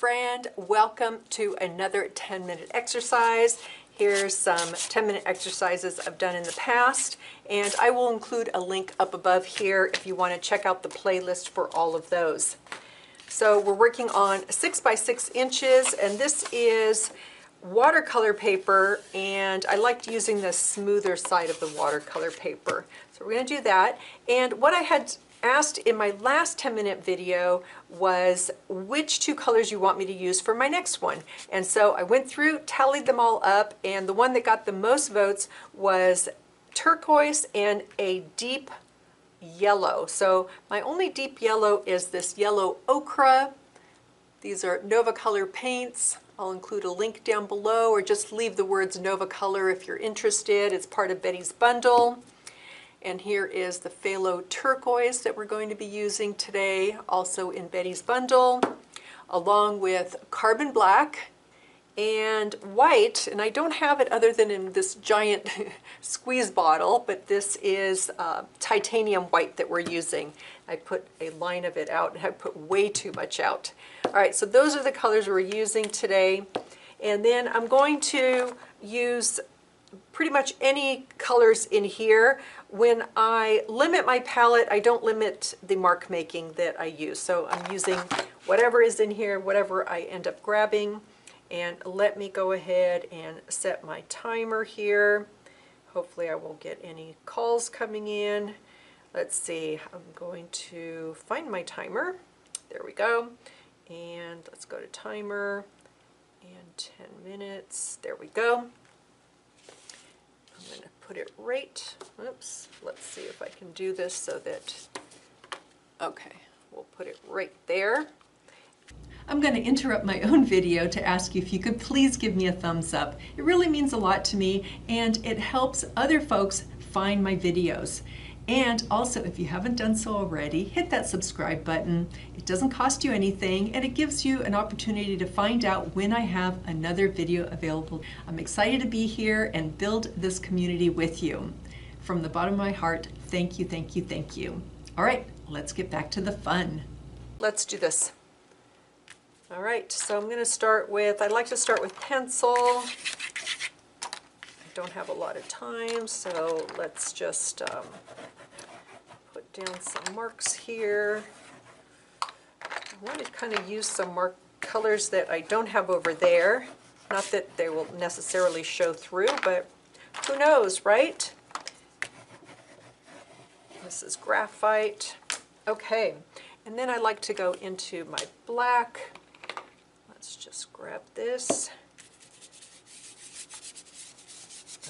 friend. Welcome to another 10-minute exercise. Here's some 10-minute exercises I've done in the past, and I will include a link up above here if you want to check out the playlist for all of those. So we're working on 6 by 6 inches, and this is watercolor paper, and I liked using the smoother side of the watercolor paper. So we're going to do that. And what I had asked in my last 10-minute video was which two colors you want me to use for my next one. And so I went through, tallied them all up, and the one that got the most votes was turquoise and a deep yellow. So my only deep yellow is this yellow ochre. These are Nova Color paints. I'll include a link down below, or just leave the words Nova Color if you're interested. It's part of Betty's bundle. And here is the phthalo turquoise that we're going to be using today, also in Betty's bundle, along with carbon black and white. And I don't have it other than in this giant squeeze bottle, but this is titanium white that we're using. I put a line of it out, and I put way too much out. All right, so those are the colors we're using today. And then I'm going to use pretty much any colors in here. When I limit my palette, I don't limit the mark making that I use. So I'm using whatever is in here, whatever I end up grabbing. And let me go ahead and set my timer here. Hopefully I won't get any calls coming in. Let's see, I'm going to find my timer. There we go. And let's go to timer and 10 minutes. There we go. I'm going to put it right, oops, let's see if I can do this so that, okay, we'll put it right there. I'm going to interrupt my own video to ask you if you could please give me a thumbs up. It really means a lot to me, and it helps other folks find my videos. And also, if you haven't done so already, hit that subscribe button. It doesn't cost you anything, and it gives you an opportunity to find out when I have another video available. I'm excited to be here and build this community with you. From the bottom of my heart, thank you, thank you, thank you. All right, let's get back to the fun. Let's do this. All right, so I'm going to start with, I like to start with pencil. I don't have a lot of time, so let's just put down some marks here. I want to kind of use some mark colors that I don't have over there. Not that they will necessarily show through, but who knows, right? This is graphite. Okay, and then I like to go into my black. Let's just grab this.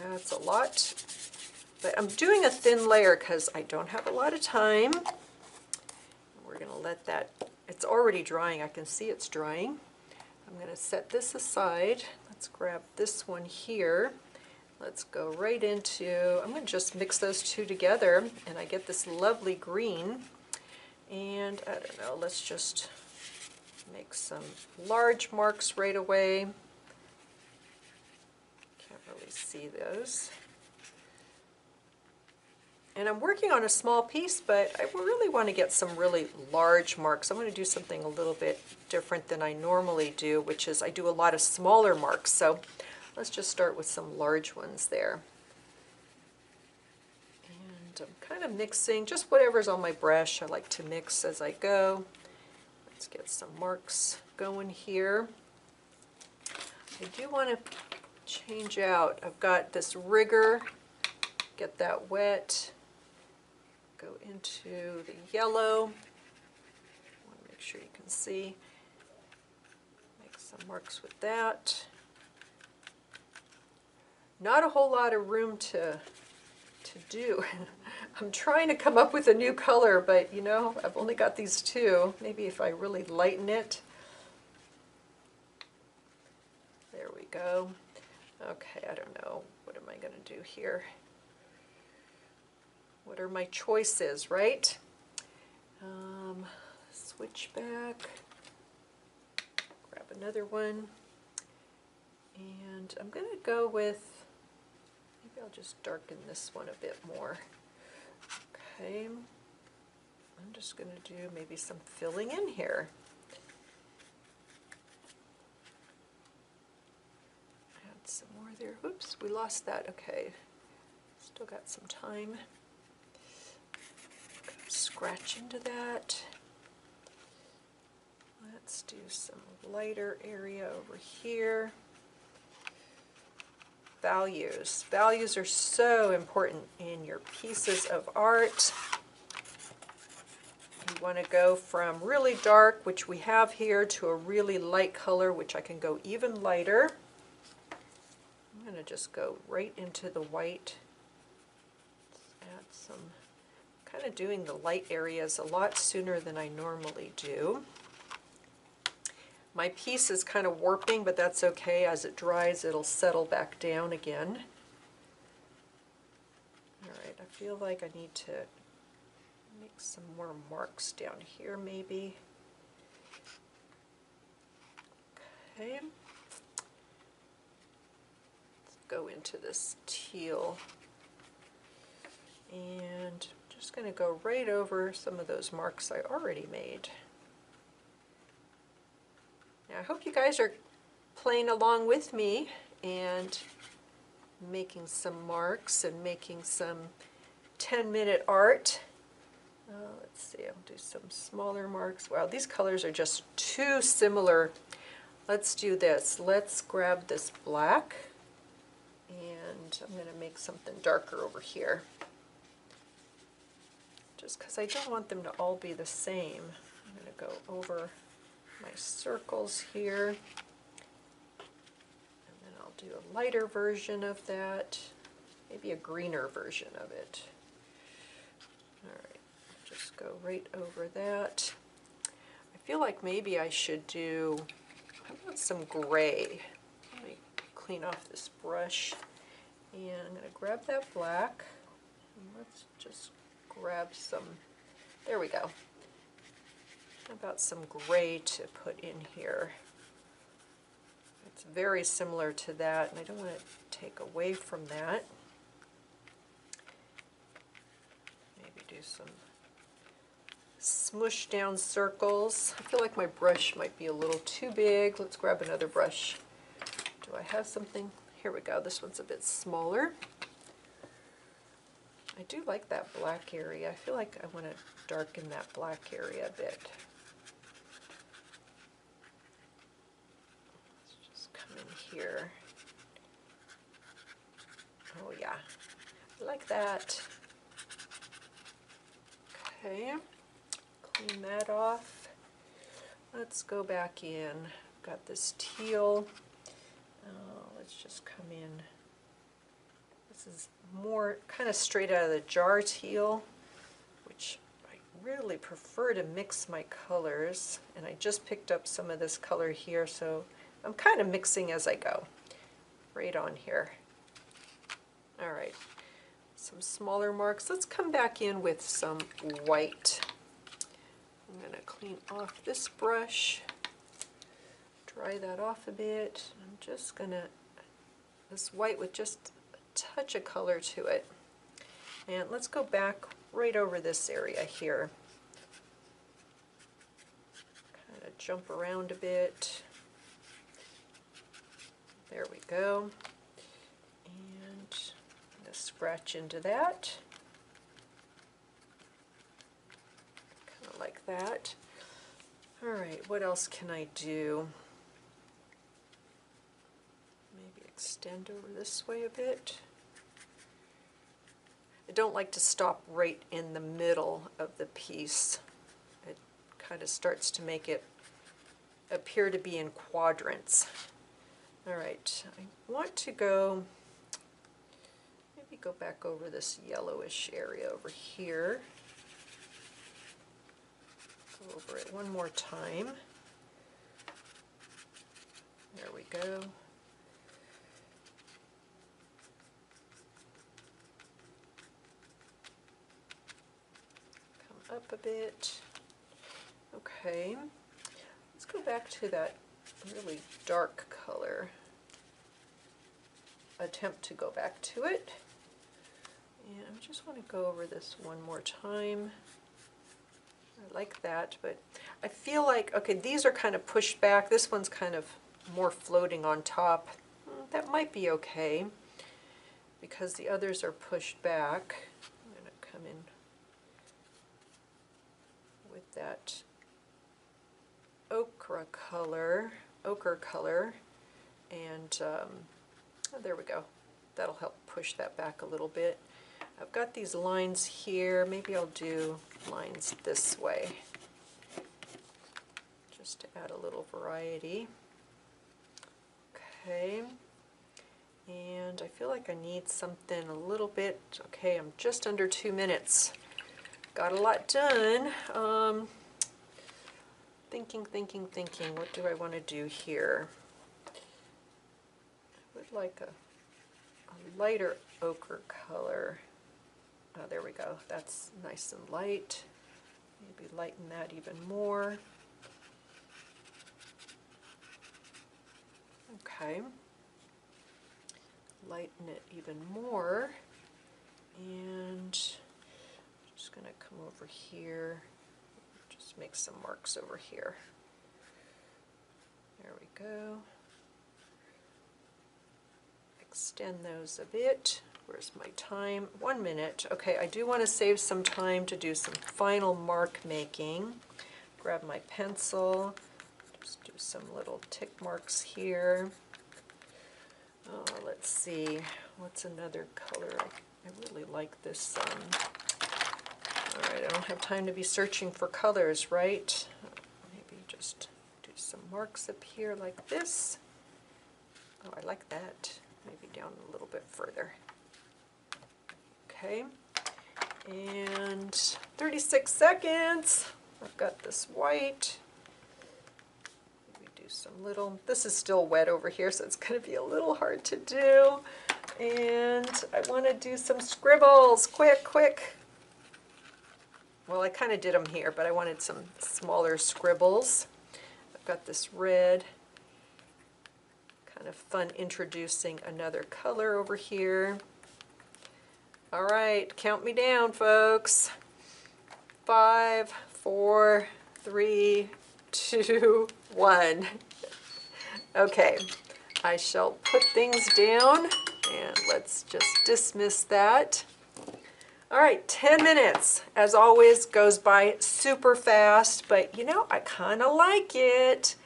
That's a lot. But I'm doing a thin layer because I don't have a lot of time. We're going to let that, it's already drying. I can see it's drying. I'm going to set this aside. Let's grab this one here. Let's go right into, I'm going to just mix those two together, and I get this lovely green. And I don't know, let's just make some large marks right away. Can't really see those. And I'm working on a small piece, but I really want to get some really large marks. I'm going to do something a little bit different than I normally do, which is I do a lot of smaller marks. So let's just start with some large ones there. And I'm kind of mixing just whatever's on my brush. I like to mix as I go. Let's get some marks going here. I do want to change out. I've got this rigger. Get that wet. Go into the yellow. I want to make sure you can see. Make some marks with that. Not a whole lot of room to do. I'm trying to come up with a new color, but you know, I've only got these two. Maybe if I really lighten it. There we go. Okay, I don't know. What am I going to do here? What are my choices, right? Switch back, grab another one, and I'm going to go with, maybe I'll just darken this one a bit more. Okay, I'm just going to do maybe some filling in here. there. Oops, we lost that. Okay, still got some time. Scratch into that. Let's do some lighter area over here. Values. Values are so important in your pieces of art. You want to go from really dark, which we have here, to a really light color, which I can go even lighter. I'm going to just go right into the white. Add some, kind of doing the light areas a lot sooner than I normally do. My piece is kind of warping, but that's okay. As it dries, it'll settle back down again. All right, I feel like I need to make some more marks down here maybe. Okay. Let's go into this teal. And I'm just going to go right over some of those marks I already made. Now, I hope you guys are playing along with me and making some marks and making some 10-minute art. Let's see, I'll do some smaller marks. Wow, these colors are just too similar. Let's do this. Let's grab this black, and I'm going to make something darker over here. Just because I don't want them to all be the same. I'm going to go over my circles here. And then I'll do a lighter version of that, maybe a greener version of it. All right, just go right over that. I feel like maybe I should do, how about some gray? Let me clean off this brush. And I'm going to grab that black. And let's just grab some, there we go. How about some gray to put in here? It's very similar to that, and I don't want to take away from that. Maybe do some smush down circles. I feel like my brush might be a little too big. Let's grab another brush. Do I have something? Here we go. This one's a bit smaller. I do like that black area. I feel like I want to darken that black area a bit. Let's just come in here. Oh yeah, I like that. Okay, clean that off. Let's go back in. Got this teal. Let's just come in. This is more kind of straight out of the jar teal, which I really prefer to mix my colors. And I just picked up some of this color here, so I'm kind of mixing as I go. Right on here. All right, some smaller marks. Let's come back in with some white. I'm going to clean off this brush, dry that off a bit. I'm just going to, this white with just a touch of color to it. And let's go back right over this area here. Kind of jump around a bit. There we go. And I'm going to scratch into that. Kind of like that. All right, what else can I do? Maybe extend over this way a bit. I don't like to stop right in the middle of the piece. It kind of starts to make it appear to be in quadrants. All right, I want to go, maybe go back over this yellowish area over here. Go over it one more time. There we go. Come up a bit. Okay, let's go back to that really dark color. Attempt to go back to it. And I just want to go over this one more time. I like that, but I feel like, okay, these are kind of pushed back. This one's kind of more floating on top. that might be okay because the others are pushed back. I'm going to come in with that ochre color, and oh, there we go. That'll help push that back a little bit. I've got these lines here. Maybe I'll do lines this way, just to add a little variety. Okay, and I feel like I need something a little bit, okay, I'm just under 2 minutes. Got a lot done. Thinking, what do I want to do here? I would like a lighter ochre color. Oh, there we go, that's nice and light. Maybe lighten that even more. Okay, lighten it even more, and I'm just going to come over here, just make some marks over here. There we go. Extend those a bit. Where's my time? 1 minute. Okay, I do want to save some time to do some final mark making. Grab my pencil. Just do some little tick marks here. Let's see, what's another color? I really like this. All right, I don't have time to be searching for colors, right? Maybe just do some marks up here like this. Oh, I like that. Maybe down a little bit further. Okay, and 36 seconds. I've got this white. Some little, this is still wet over here, so it's going to be a little hard to do. And I want to do some scribbles, quick. Well, I kind of did them here, but I wanted some smaller scribbles. I've got this red, kind of fun introducing another color over here. All right, count me down, folks. 5, 4, 3, 2, 1. Okay, I shall put things down and let's just dismiss that. All right, 10 minutes, as always, goes by super fast, but you know, I kind of like it.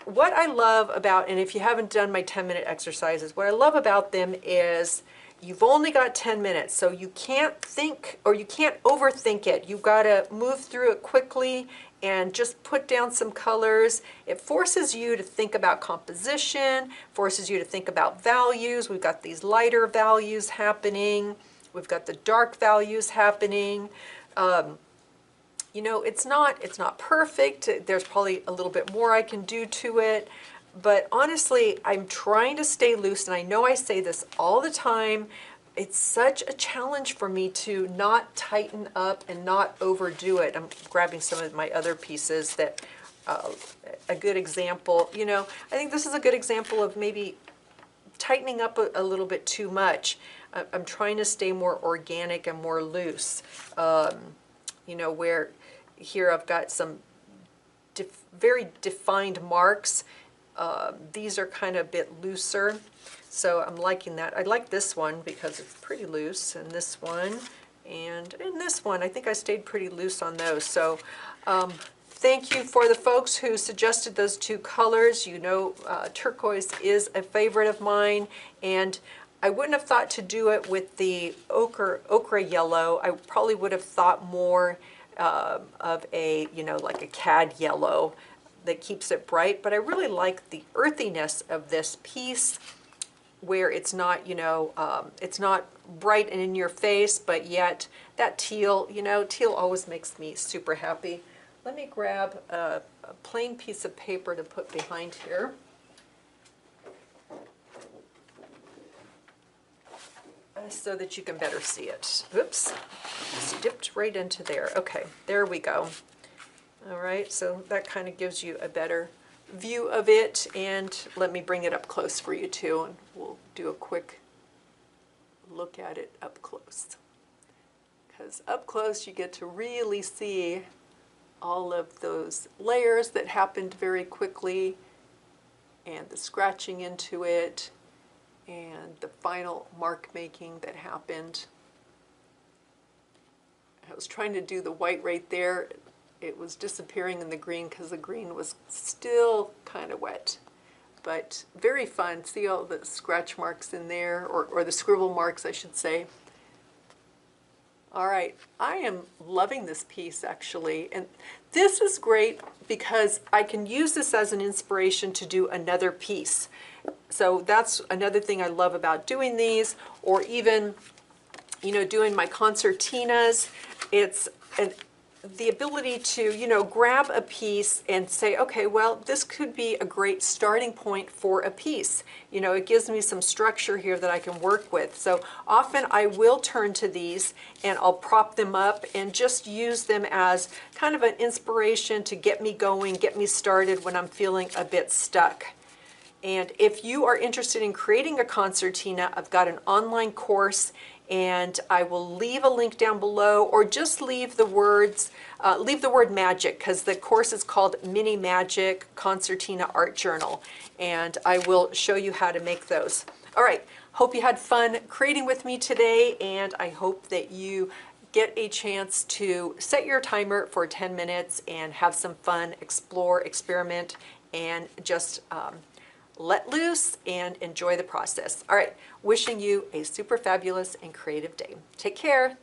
What I love about, and if you haven't done my 10-minute exercises, what I love about them is you've only got 10 minutes, so you can't think or you can't overthink it. You've got to move through it quickly and just put down some colors. It forces you to think about composition, forces you to think about values. We've got these lighter values happening. We've got the dark values happening. You know, it's not perfect. There's probably a little bit more I can do to it. But honestly, I'm trying to stay loose, and I know I say this all the time. It's such a challenge for me to not tighten up and not overdo it. I'm grabbing some of my other pieces that, a good example, you know, I think this is a good example of maybe tightening up a little bit too much. I'm trying to stay more organic and more loose. You know, where here I've got some very defined marks. These are kind of a bit looser. So I'm liking that. I like this one because it's pretty loose, and this one, and in this one, I think I stayed pretty loose on those. So thank you for the folks who suggested those two colors. You know, turquoise is a favorite of mine, and I wouldn't have thought to do it with the ochre yellow. I probably would have thought more of a, you know, like a cad yellow that keeps it bright, but I really like the earthiness of this piece, where it's not, you know, it's not bright and in your face, but yet that teal, you know, teal always makes me super happy. Let me grab a plain piece of paper to put behind here. So that you can better see it. Oops, just dipped right into there. Okay, there we go. All right, so that kind of gives you a better view of it, and let me bring it up close for you too, and we'll do a quick look at it up close. Because up close you get to really see all of those layers that happened very quickly. and the scratching into it and the final mark making that happened. I was trying to do the white right there. It was disappearing in the green because the green was still kind of wet. But very fun. See all the scratch marks in there, or the scribble marks, I should say. All right, I am loving this piece actually. And this is great because I can use this as an inspiration to do another piece. So that's another thing I love about doing these, or even, you know, doing my concertinas. It's the ability to, you know, grab a piece and say, okay, well, this could be a great starting point for a piece. You know, it gives me some structure here that I can work with. So often I will turn to these and I'll prop them up and just use them as kind of an inspiration to get me going, get me started when I'm feeling a bit stuck. And if you are interested in creating a concertina, I've got an online course, and I will leave a link down below, or just leave the words, leave the word magic, because the course is called Mini Magic Concertina Art Journal, and I will show you how to make those. All right, hope you had fun creating with me today, and I hope that you get a chance to set your timer for 10 minutes and have some fun, explore, experiment, and just let loose and enjoy the process. All right, wishing you a super fabulous and creative day. Take care.